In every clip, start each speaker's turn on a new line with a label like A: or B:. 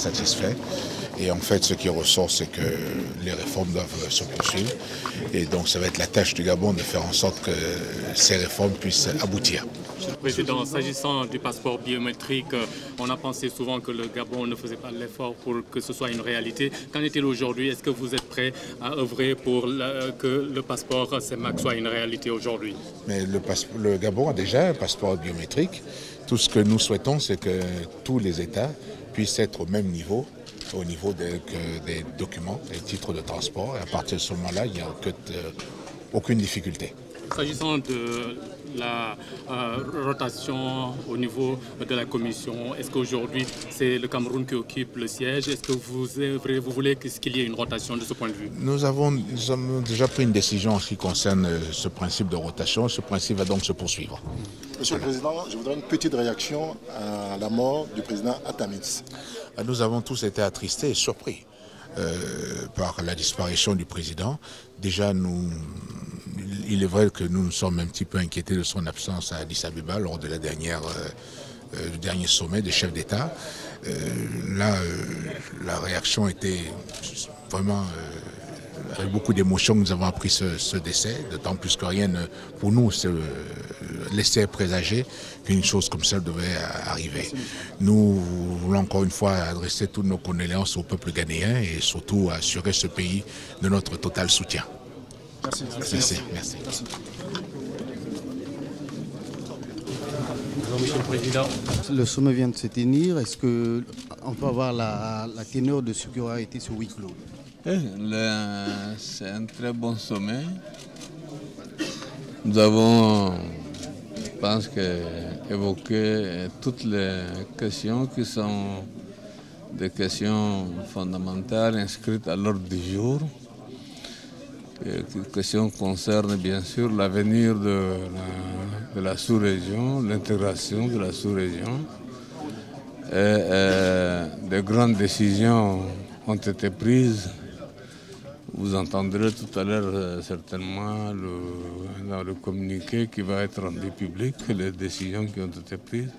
A: satisfait. Et en fait, ce qui ressort, c'est que les réformes doivent se poursuivre. Et donc, ça va être la tâche du Gabon de faire en sorte que ces réformes puissent aboutir.
B: Monsieur le Président, s'agissant du passeport biométrique, on a pensé souvent que le Gabon ne faisait pas l'effort pour que ce soit une réalité. Qu'en est-il aujourd'hui? Est-ce que vous êtes prêt à œuvrer pour que le passeport CEMAC soit une réalité aujourd'hui?
A: Mais le Gabon a déjà un passeport biométrique. Tout ce que nous souhaitons, c'est que tous les États puissent être au même niveau, au niveau des documents, des titres de transport. Et à partir de ce moment-là, il n'y a aucune difficulté.
B: S'agissant de la rotation au niveau de la Commission, est-ce qu'aujourd'hui c'est le Cameroun qui occupe le siège? Est-ce que vous voulez qu'il y ait une rotation de ce point de vue?
A: Nous avons déjà pris une décision en ce qui concerne ce principe de rotation. Ce principe va donc se poursuivre.
C: Monsieur le Président, je voudrais une petite réaction à la mort du président Atamitz.
A: Nous avons tous été attristés et surpris par la disparition du président. Déjà, il est vrai que nous nous sommes un petit peu inquiétés de son absence à Addis Abeba lors de du dernier sommet des chefs d'État. Là, la réaction était vraiment avec beaucoup d'émotion que nous avons appris ce décès, d'autant plus que rien pour nous laissait présager qu'une chose comme ça devait arriver. Nous voulons encore une fois adresser toutes nos condoléances au peuple ghanéen et surtout assurer ce pays de notre total soutien.
C: Merci.
A: Merci.
B: Bonjour, Monsieur le Président.
D: Le sommet vient de se tenir. Est-ce qu'on peut avoir la teneur de ce qui aura été ce huis clos?
E: C'est un très bon sommet. Nous avons, je pense, évoqué toutes les questions qui sont des questions fondamentales inscrites à l'ordre du jour. Ces questions concernent bien sûr l'avenir de la sous-région, l'intégration de la sous-région. Des grandes décisions ont été prises. Vous entendrez tout à l'heure certainement dans le communiqué qui va être rendu public les décisions qui ont été prises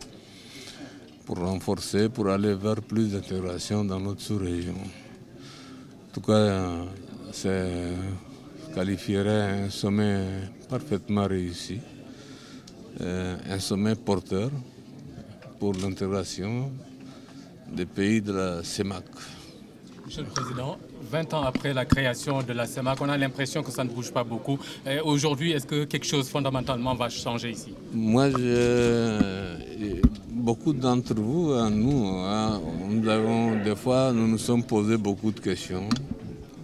E: pour renforcer, pour aller vers plus d'intégration dans notre sous-région. En tout cas, je qualifierais un sommet parfaitement réussi, un sommet porteur pour l'intégration des pays de la CEMAC.
B: Monsieur le Président, 20 ans après la création de la CEMAC, on a l'impression que ça ne bouge pas beaucoup. Aujourd'hui, est-ce que quelque chose fondamentalement va changer ici?
E: Moi, beaucoup d'entre vous, des fois, nous nous sommes posé beaucoup de questions.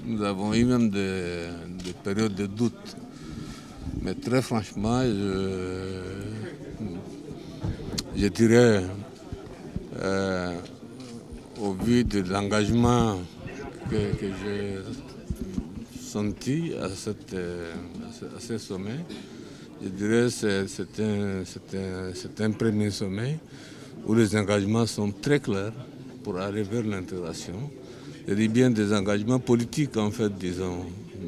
E: Nous avons eu même des périodes de doute. Mais très franchement, je dirais, au vu de l'engagement que j'ai senti à ce sommet, je dirais que c'est un premier sommet où les engagements sont très clairs pour aller vers l'intégration. Je dis bien des engagements politiques, en fait, disons.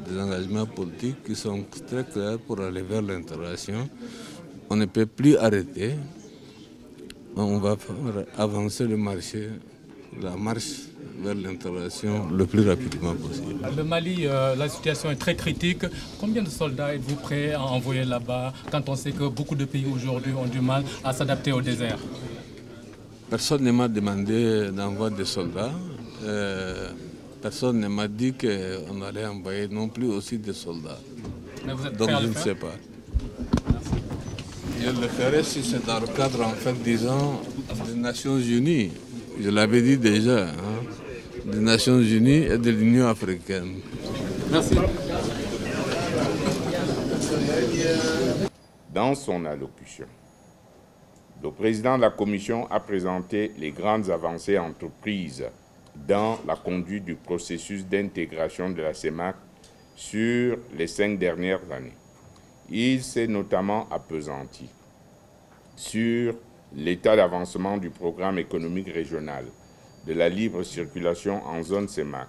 E: Des engagements politiques qui sont très clairs pour aller vers l'intégration. On ne peut plus arrêter. On va faire avancer la marche vers l'intégration le plus rapidement possible.
B: Le Mali, la situation est très critique. Combien de soldats êtes-vous prêts à envoyer là-bas quand on sait que beaucoup de pays aujourd'hui ont du mal à s'adapter au désert?
E: Personne ne m'a demandé d'envoyer des soldats. Personne ne m'a dit qu'on allait envoyer non plus aussi des soldats.
B: Mais vous êtes
E: donc
B: prêt à
E: je
B: le
E: ne
B: faire?
E: sais pas. Je le ferai si c'est dans le cadre, en fait, disons, des Nations Unies. Je l'avais dit déjà, des Nations Unies et de l'Union africaine.
B: Merci.
F: Dans son allocution, le président de la Commission a présenté les grandes avancées entreprises dans la conduite du processus d'intégration de la CEMAC sur les 5 dernières années. Il s'est notamment appesanti sur l'état d'avancement du programme économique régional, de la libre circulation en zone CEMAC,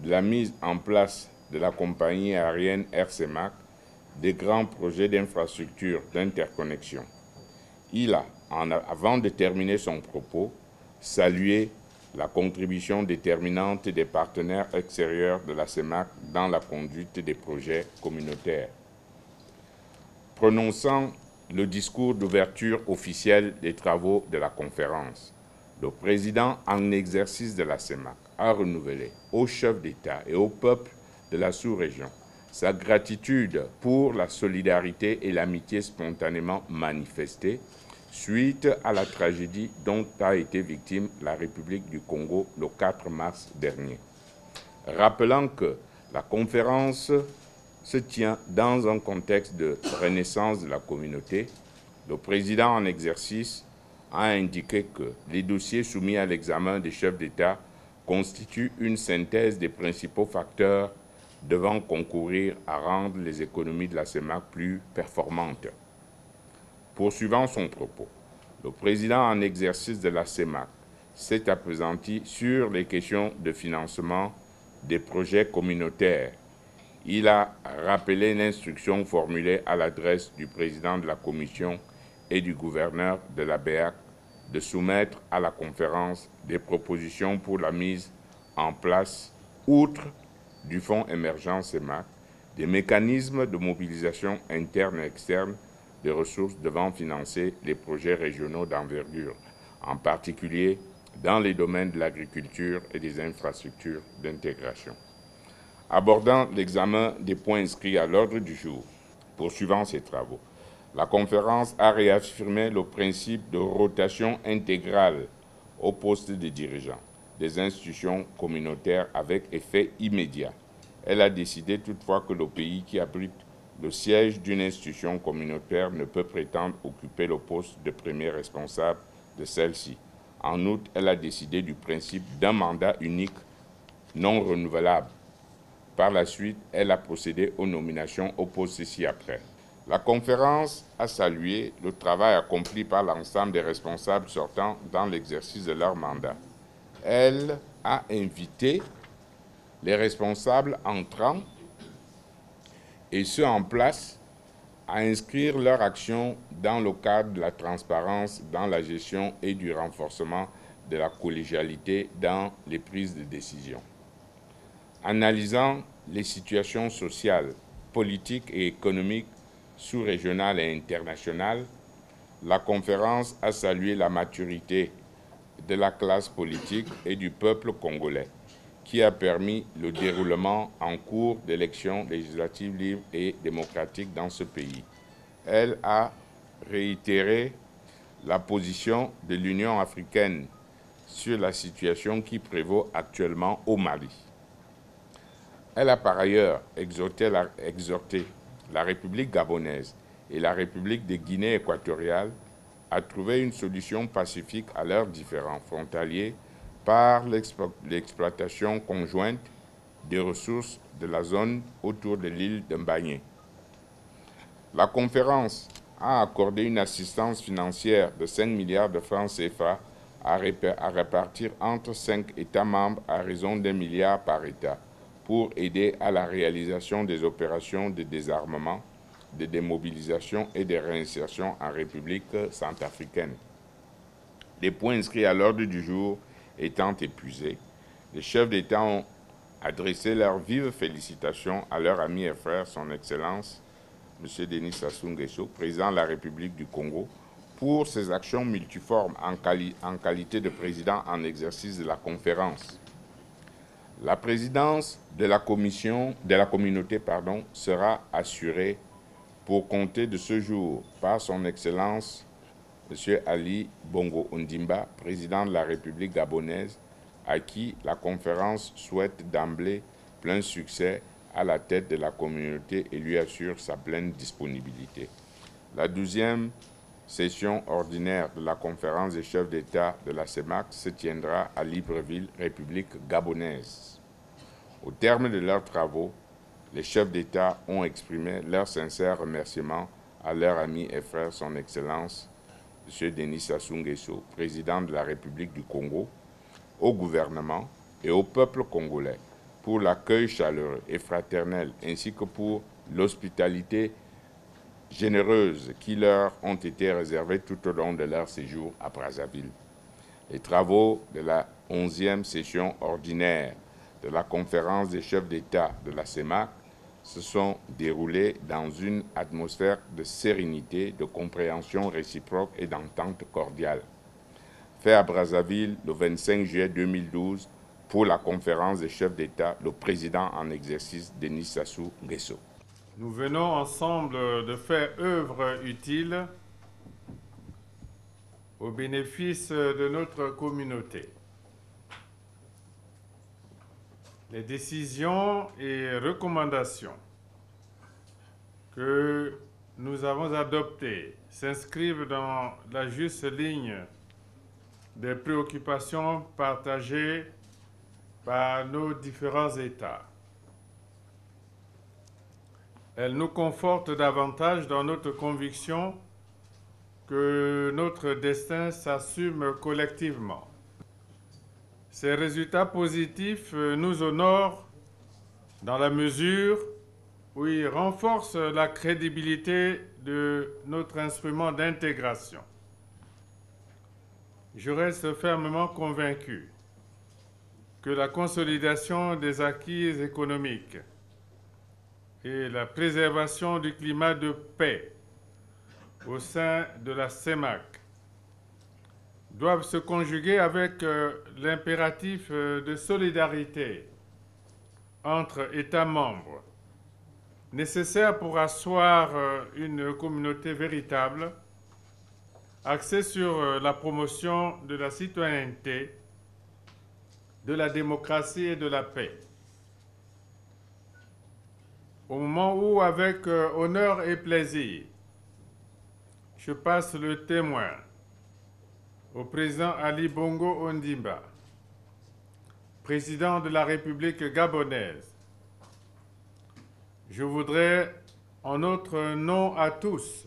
F: de la mise en place de la compagnie aérienne Air CEMAC, des grands projets d'infrastructure d'interconnexion. Il a, avant de terminer son propos, salué la contribution déterminante des partenaires extérieurs de la CEMAC dans la conduite des projets communautaires. Prononçant le discours d'ouverture officiel des travaux de la conférence, le président en exercice de la CEMAC a renouvelé aux chefs d'État et au peuple de la sous-région sa gratitude pour la solidarité et l'amitié spontanément manifestées suite à la tragédie dont a été victime la République du Congo le 4 mars dernier. Rappelant que la conférence se tient dans un contexte de renaissance de la communauté, le président en exercice a indiqué que les dossiers soumis à l'examen des chefs d'État constituent une synthèse des principaux facteurs devant concourir à rendre les économies de la CEMAC plus performantes. Poursuivant son propos, le président en exercice de la CEMAC s'est appesanti sur les questions de financement des projets communautaires. Il a rappelé l'instruction formulée à l'adresse du président de la Commission et du gouverneur de la BEAC de soumettre à la conférence des propositions pour la mise en place, outre du Fonds émergent CEMAC, des mécanismes de mobilisation interne et externe de ressources devant financer les projets régionaux d'envergure, en particulier dans les domaines de l'agriculture et des infrastructures d'intégration. Abordant l'examen des points inscrits à l'ordre du jour, poursuivant ces travaux, la conférence a réaffirmé le principe de rotation intégrale au poste de dirigeants des institutions communautaires avec effet immédiat. Elle a décidé toutefois que le pays qui abrite le siège d'une institution communautaire ne peut prétendre occuper le poste de premier responsable de celle-ci. En outre, elle a décidé du principe d'un mandat unique non renouvelable. Par la suite, elle a procédé aux nominations au poste ci-après. La conférence a salué le travail accompli par l'ensemble des responsables sortants dans l'exercice de leur mandat. Elle a invité les responsables entrants et ceux en place à inscrire leur action dans le cadre de la transparence dans la gestion et du renforcement de la collégialité dans les prises de décision. Analysant les situations sociales, politiques et économiques sous-régionales et internationales, la conférence a salué la maturité de la classe politique et du peuple congolais, qui a permis le déroulement en cours d'élections législatives libres et démocratiques dans ce pays. Elle a réitéré la position de l'Union africaine sur la situation qui prévaut actuellement au Mali. Elle a par ailleurs exhorté la République gabonaise et la République de Guinée équatoriale à trouver une solution pacifique à leurs différends frontaliers par l'exploitation conjointe des ressources de la zone autour de l'île de Mbagné. La conférence a accordé une assistance financière de 5 milliards de francs CFA à répartir entre 5 États membres à raison d'1 milliard par État pour aider à la réalisation des opérations de désarmement, de démobilisation et de réinsertion en République centrafricaine. Les points inscrits à l'ordre du jour étant épuisés, les chefs d'État ont adressé leurs vives félicitations à leur ami et frère, son Excellence, M. Denis Sassou Nguesso, président de la République du Congo, pour ses actions multiformes en qualité de président en exercice de la conférence. La présidence de la communauté sera assurée pour compter de ce jour par son Excellence M. Ali Bongo Ondimba, président de la République gabonaise, à qui la conférence souhaite d'emblée plein succès à la tête de la communauté et lui assure sa pleine disponibilité. La 12e session ordinaire de la conférence des chefs d'État de la CEMAC se tiendra à Libreville, République gabonaise. Au terme de leurs travaux, les chefs d'État ont exprimé leurs sincères remerciements à leur ami et frère, son Excellence, M. Denis Sassou Nguesso, président de la République du Congo, au gouvernement et au peuple congolais pour l'accueil chaleureux et fraternel ainsi que pour l'hospitalité généreuse qui leur ont été réservées tout au long de leur séjour à Brazzaville. Les travaux de la 11e session ordinaire de la conférence des chefs d'État de la CEMAC se sont déroulés dans une atmosphère de sérénité, de compréhension réciproque et d'entente cordiale. Fait à Brazzaville le 25 juillet 2012 pour la conférence des chefs d'État, le président en exercice Denis Sassou Nguesso.
G: Nous venons ensemble de faire œuvre utile au bénéfice de notre communauté. Les décisions et recommandations que nous avons adoptées s'inscrivent dans la juste ligne des préoccupations partagées par nos différents États. Elles nous confortent davantage dans notre conviction que notre destin s'assume collectivement. Ces résultats positifs nous honorent dans la mesure où ils renforcent la crédibilité de notre instrument d'intégration. Je reste fermement convaincu que la consolidation des acquis économiques et la préservation du climat de paix au sein de la CEMAC doivent se conjuguer avec l'impératif de solidarité entre États membres, nécessaire pour asseoir une communauté véritable, axée sur la promotion de la citoyenneté, de la démocratie et de la paix. Au moment où, avec honneur et plaisir, je passe le témoin au président Ali Bongo Ondimba, président de la République gabonaise, je voudrais, en notre nom à tous,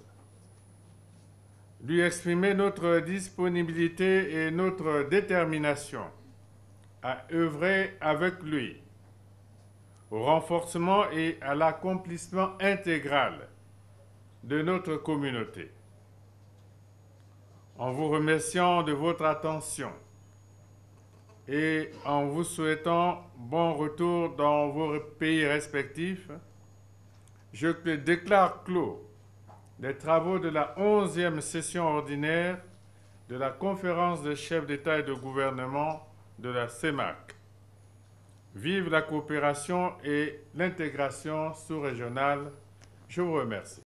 G: lui exprimer notre disponibilité et notre détermination à œuvrer avec lui au renforcement et à l'accomplissement intégral de notre communauté. En vous remerciant de votre attention et en vous souhaitant bon retour dans vos pays respectifs, je déclare clos les travaux de la 11e session ordinaire de la conférence des chefs d'État et de gouvernement de la CEMAC. Vive la coopération et l'intégration sous-régionale. Je vous remercie.